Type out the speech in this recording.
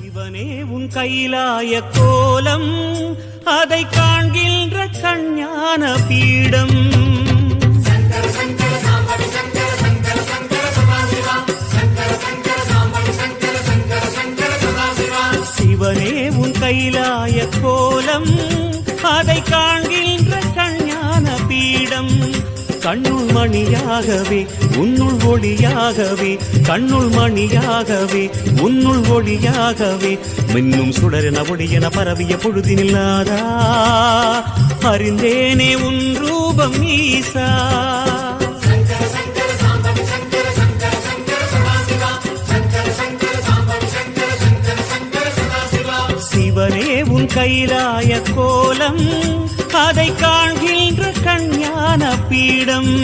சிவனே உன் கைலாய கோலம் அதை காண்கின்ற கஞ்ஞான பீடம். சிவனே உன் கைலாய கோலம் அதை காண்கின்ற கஞ்ஞான பீடம். கண்ணுள் மணியாகவே உன்னுள் ஒளியாகவே, கண்ணுள் மணியாகவே உன்னுள் ஒளியாகவே, மின்னும் சுடரென ஒளியென பரவிய பொழுதினில்லாதா அறிந்தேனே உன் ரூபம் ஈசா. சிவனே உன் கைலாய கோலம் அதை காண்கின்ற கஞ்ஞான பீடம்.